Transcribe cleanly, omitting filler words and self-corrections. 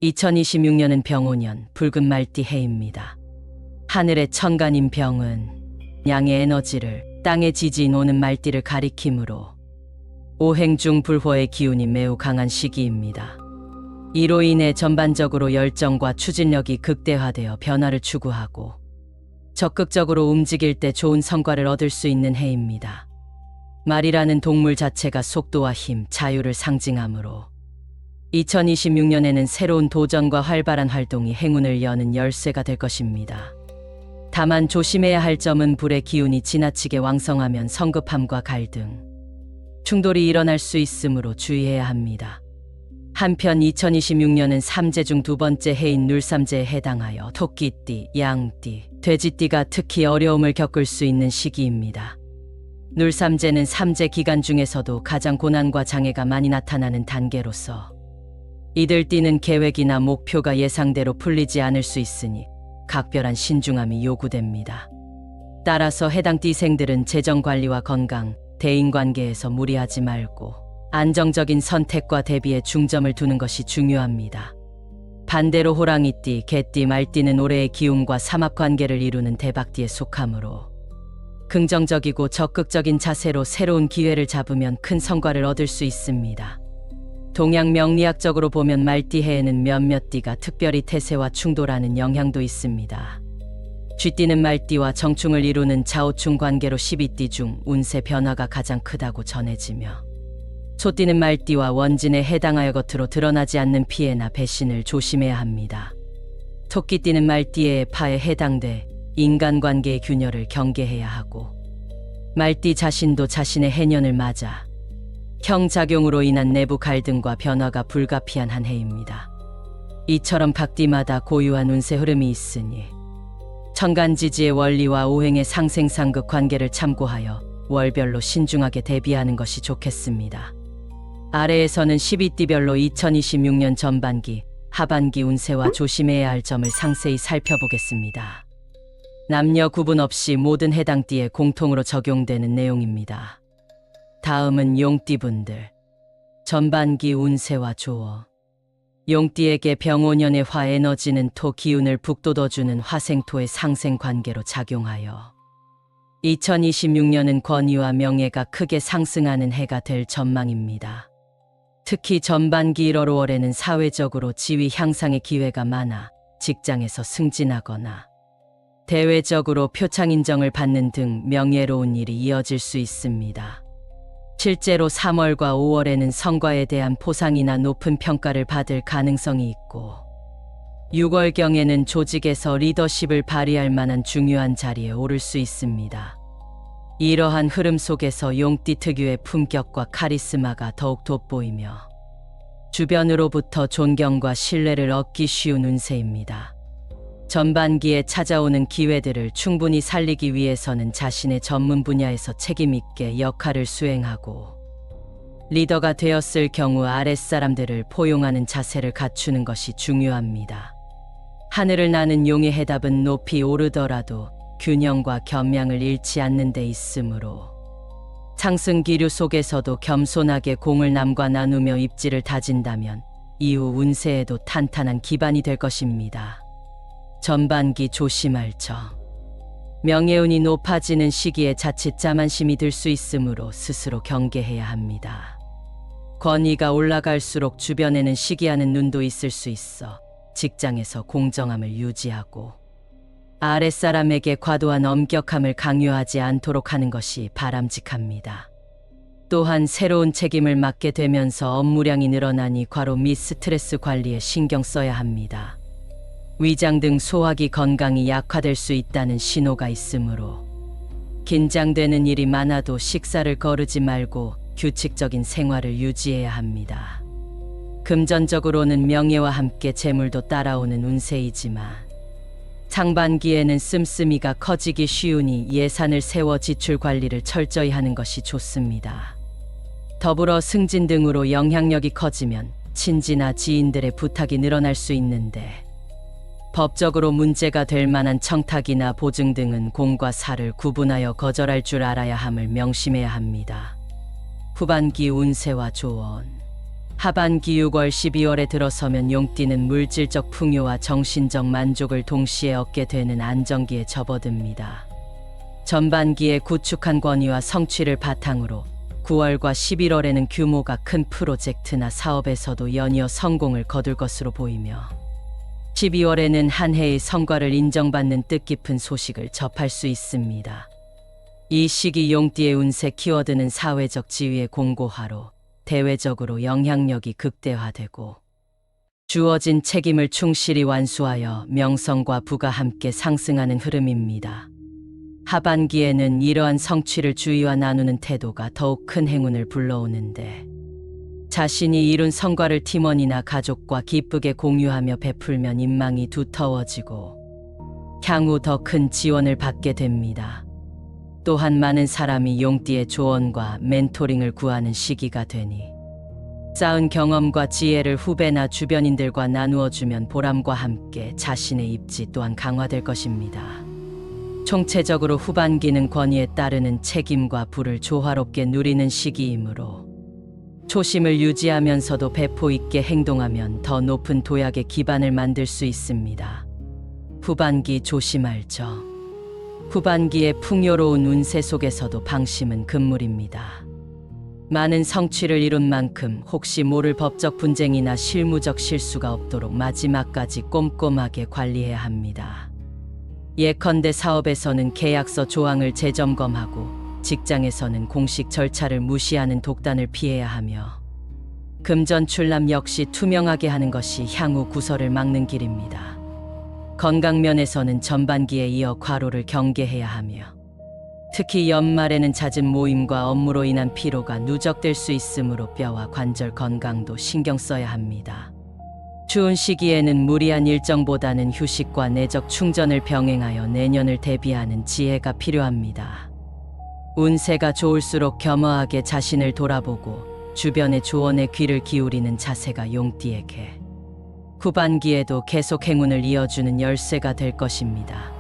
2026년은 병오년 붉은 말띠 해입니다. 하늘의 천간인 병은 양의 에너지를 땅의 지지인 오는 말띠를 가리키므로 오행 중 불호의 기운이 매우 강한 시기입니다. 이로 인해 전반적으로 열정과 추진력이 극대화되어 변화를 추구하고 적극적으로 움직일 때 좋은 성과를 얻을 수 있는 해입니다. 말이라는 동물 자체가 속도와 힘, 자유를 상징하므로 2026년에는 새로운 도전과 활발한 활동이 행운을 여는 열쇠가 될 것입니다. 다만 조심해야 할 점은 불의 기운이 지나치게 왕성하면 성급함과 갈등, 충돌이 일어날 수 있으므로 주의해야 합니다. 한편 2026년은 삼재 중 두 번째 해인 눌삼재에 해당하여 토끼띠, 양띠, 돼지띠가 특히 어려움을 겪을 수 있는 시기입니다. 눌삼재는 삼재 기간 중에서도 가장 고난과 장애가 많이 나타나는 단계로서 이들 띠는 계획이나 목표가 예상대로 풀리지 않을 수 있으니 각별한 신중함이 요구됩니다. 따라서 해당 띠생들은 재정관리와 건강, 대인관계에서 무리하지 말고 안정적인 선택과 대비에 중점을 두는 것이 중요합니다. 반대로 호랑이띠, 개띠, 말띠는 올해의 기운과 삼합관계를 이루는 대박띠에 속하므로 긍정적이고 적극적인 자세로 새로운 기회를 잡으면 큰 성과를 얻을 수 있습니다. 동양 명리학적으로 보면 말띠 해에는 몇몇 띠가 특별히 태세와 충돌하는 영향도 있습니다. 쥐띠는 말띠와 정충을 이루는 좌우충 관계로 12띠 중 운세 변화가 가장 크다고 전해지며 소띠는 말띠와 원진에 해당하여 겉으로 드러나지 않는 피해나 배신을 조심해야 합니다. 토끼띠는 말띠의 파에 해당돼 인간관계의 균열을 경계해야 하고 말띠 자신도 자신의 해년을 맞아 형작용으로 인한 내부 갈등과 변화가 불가피한 한 해입니다. 이처럼 각 띠마다 고유한 운세 흐름이 있으니 천간지지의 원리와 오행의 상생상극 관계를 참고하여 월별로 신중하게 대비하는 것이 좋겠습니다. 아래에서는 12띠별로 2026년 전반기, 하반기 운세와 조심해야 할 점을 상세히 살펴보겠습니다. 남녀 구분 없이 모든 해당 띠에 공통으로 적용되는 내용입니다. 다음은 용띠분들 전반기 운세와 조언. 용띠에게 병오년의 화에너지는 토 기운을 북돋워주는 화생토의 상생관계로 작용하여 2026년은 권위와 명예가 크게 상승하는 해가 될 전망입니다. 특히 전반기 1월 5월에는 사회적으로 지위 향상의 기회가 많아 직장에서 승진하거나 대외적으로 표창 인정을 받는 등 명예로운 일이 이어질 수 있습니다. 실제로 3월과 5월에는 성과에 대한 포상이나 높은 평가를 받을 가능성이 있고 6월경에는 조직에서 리더십을 발휘할 만한 중요한 자리에 오를 수 있습니다. 이러한 흐름 속에서 용띠 특유의 품격과 카리스마가 더욱 돋보이며 주변으로부터 존경과 신뢰를 얻기 쉬운 운세입니다. 전반기에 찾아오는 기회들을 충분히 살리기 위해서는 자신의 전문 분야에서 책임있게 역할을 수행하고 리더가 되었을 경우 아랫사람들을 포용하는 자세를 갖추는 것이 중요합니다. 하늘을 나는 용의 해답은 높이 오르더라도 균형과 겸양을 잃지 않는 데 있으므로 상승 기류 속에서도 겸손하게 공을 남과 나누며 입지를 다진다면 이후 운세에도 탄탄한 기반이 될 것입니다. 전반기 조심할 점. 명예운이 높아지는 시기에 자칫 자만심이 들 수 있으므로 스스로 경계해야 합니다. 권위가 올라갈수록 주변에는 시기하는 눈도 있을 수 있어 직장에서 공정함을 유지하고 아랫사람에게 과도한 엄격함을 강요하지 않도록 하는 것이 바람직합니다. 또한 새로운 책임을 맡게 되면서 업무량이 늘어나니 과로 및 스트레스 관리에 신경 써야 합니다. 위장 등 소화기 건강이 약화될 수 있다는 신호가 있으므로 긴장되는 일이 많아도 식사를 거르지 말고 규칙적인 생활을 유지해야 합니다. 금전적으로는 명예와 함께 재물도 따라오는 운세이지만 상반기에는 씀씀이가 커지기 쉬우니 예산을 세워 지출 관리를 철저히 하는 것이 좋습니다. 더불어 승진 등으로 영향력이 커지면 친지나 지인들의 부탁이 늘어날 수 있는데 법적으로 문제가 될 만한 청탁이나 보증 등은 공과 사를 구분하여 거절할 줄 알아야 함을 명심해야 합니다. 후반기 운세와 조언. 하반기 6월 12월에 들어서면 용띠는 물질적 풍요와 정신적 만족을 동시에 얻게 되는 안정기에 접어듭니다. 전반기에 구축한 권위와 성취를 바탕으로 9월과 11월에는 규모가 큰 프로젝트나 사업에서도 연이어 성공을 거둘 것으로 보이며 12월에는 한 해의 성과를 인정받는 뜻깊은 소식을 접할 수 있습니다. 이 시기 용띠의 운세 키워드는 사회적 지위의 공고화로 대외적으로 영향력이 극대화되고 주어진 책임을 충실히 완수하여 명성과 부가 함께 상승하는 흐름입니다. 하반기에는 이러한 성취를 주위와 나누는 태도가 더욱 큰 행운을 불러오는데 자신이 이룬 성과를 팀원이나 가족과 기쁘게 공유하며 베풀면 인망이 두터워지고 향후 더 큰 지원을 받게 됩니다. 또한 많은 사람이 용띠의 조언과 멘토링을 구하는 시기가 되니 쌓은 경험과 지혜를 후배나 주변인들과 나누어주면 보람과 함께 자신의 입지 또한 강화될 것입니다. 총체적으로 후반기는 권위에 따르는 책임과 부를 조화롭게 누리는 시기이므로 초심을 유지하면서도 배포 있게 행동하면 더 높은 도약의 기반을 만들 수 있습니다. 후반기 조심할 점. 후반기의 풍요로운 운세 속에서도 방심은 금물입니다. 많은 성취를 이룬 만큼 혹시 모를 법적 분쟁이나 실무적 실수가 없도록 마지막까지 꼼꼼하게 관리해야 합니다. 예컨대 사업에서는 계약서 조항을 재점검하고 직장에서는 공식 절차를 무시하는 독단을 피해야 하며 금전 출납 역시 투명하게 하는 것이 향후 구설을 막는 길입니다. 건강면에서는 전반기에 이어 과로를 경계해야 하며 특히 연말에는 잦은 모임과 업무로 인한 피로가 누적될 수 있으므로 뼈와 관절 건강도 신경 써야 합니다. 추운 시기에는 무리한 일정보다는 휴식과 내적 충전을 병행하여 내년을 대비하는 지혜가 필요합니다. 운세가 좋을수록 겸허하게 자신을 돌아보고 주변의 조언에 귀를 기울이는 자세가 용띠에게 후반기에도 계속 행운을 이어주는 열쇠가 될 것입니다.